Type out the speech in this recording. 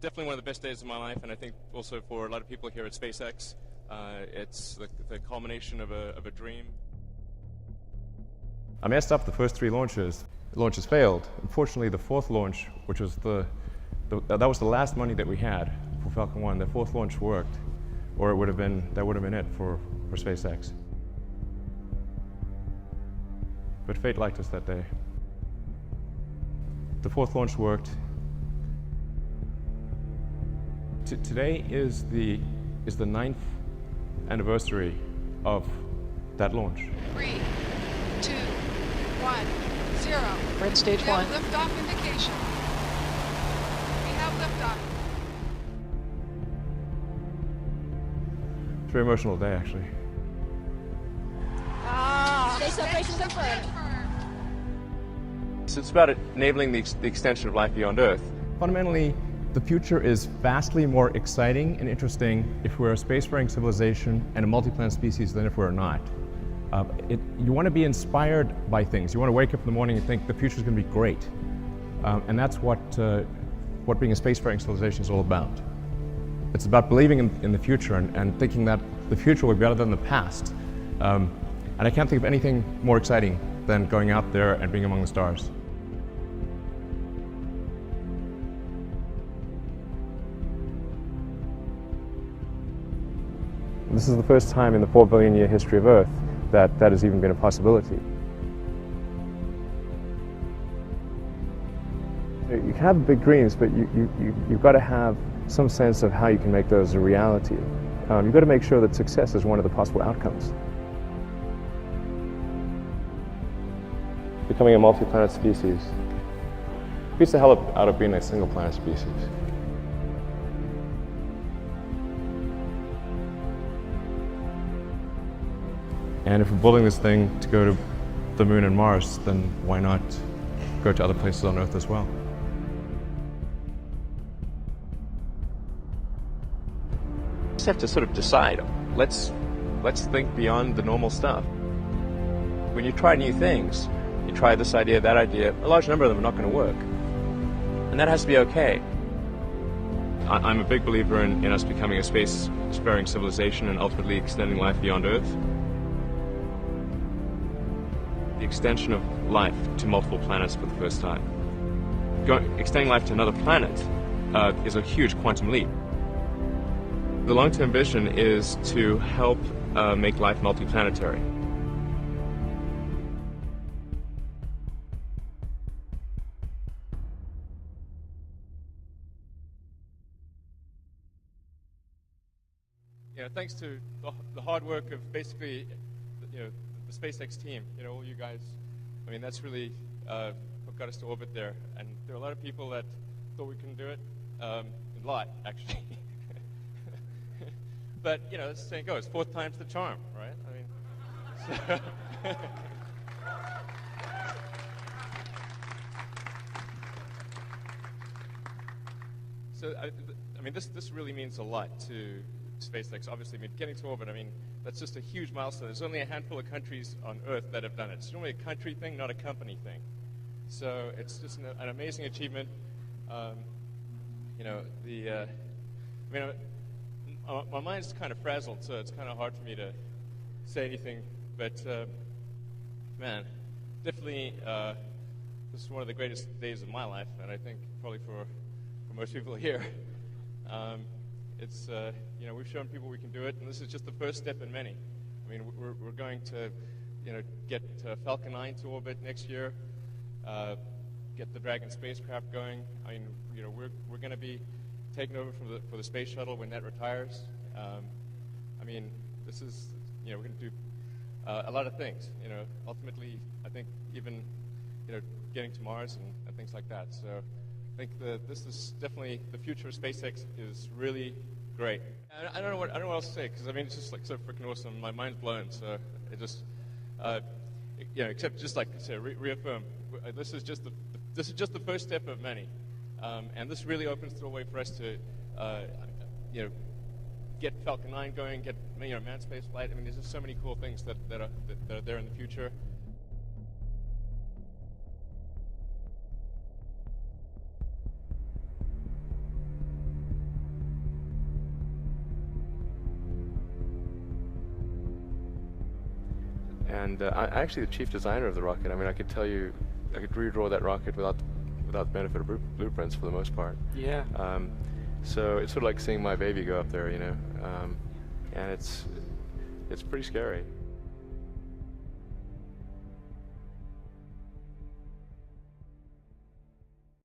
definitely one of the best days of my life, and I think also for a lot of people here at SpaceX. It's the culmination of a dream. I messed up the first 3 launches. The launches failed. Unfortunately, the 4th launch, which was that was the last money that we had for Falcon 1, the 4th launch worked, or that would have been it for SpaceX. But fate liked us that day. The 4th launch worked. Today is the 9th anniversary of that launch. 3, 2, 1, 0. We're in stage 1. Liftoff indication. We have liftoff. It's a very emotional day, actually. Space separation confirmed. So it's about enabling the extension of life beyond Earth. Fundamentally, the future is vastly more exciting and interesting if we're a spacefaring civilization and a multi-planet species than if we're not. You want to be inspired by things. You want to wake up in the morning and think the future's going to be great. And that's what being a spacefaring civilization is all about. It's about believing in the future and thinking that the future will be better than the past. And I can't think of anything more exciting than going out there and being among the stars. This is the first time in the 4 billion year history of Earth that has even been a possibility. You can have big dreams, but you've got to have some sense of how you can make those a reality. You've got to make sure that success is one of the possible outcomes. Becoming a multi-planet species beats the hell out of being a single planet species. And if we're building this thing to go to the Moon and Mars, then why not go to other places on Earth as well? You just have to sort of decide, let's think beyond the normal stuff. When you try new things, you try this idea, that idea, a large number of them are not going to work. And that has to be okay. I'm a big believer in us becoming a space-faring civilization and ultimately extending life beyond Earth. The extension of life to multiple planets for the first time. Extending life to another planet is a huge quantum leap. The long-term vision is to help make life multiplanetary. Thanks to the hard work of basically, the SpaceX team, all you guys. I mean, that's really what got us to orbit there. And there are a lot of people that thought we couldn't do it. A lot, actually. But, as the saying goes, 4th time's the charm, right? I mean, so I mean, this really means a lot to SpaceX. Obviously, I mean, getting to orbit, I mean, that's just a huge milestone. There's only a handful of countries on Earth that have done it. It's normally a country thing, not a company thing. So it's just an amazing achievement. My mind's kind of frazzled, so it's kind of hard for me to say anything. But man, definitely, this is one of the greatest days of my life, and I think probably for most people here. It's we've shown people we can do it, and this is just the first step in many. I mean, we're going to get Falcon 9 to orbit next year, get the Dragon spacecraft going. I mean, we're going to be taking over for the space shuttle when that retires. I mean, this is we're going to do a lot of things. Ultimately, I think even getting to Mars and things like that. So I think this is definitely the future of SpaceX is really great. I don't know what else to say, because I mean, it's just like so freaking awesome. My mind's blown. So it just except just like to say, reaffirm, this is just the first step of many, and this really opens the way for us to get Falcon 9 going, get manned space flight. I mean, there's just so many cool things that are there in the future. And I'm actually the chief designer of the rocket. I mean, I could tell you, I could redraw that rocket without the benefit of blueprints for the most part. Yeah. So it's sort of like seeing my baby go up there, you know, and it's pretty scary.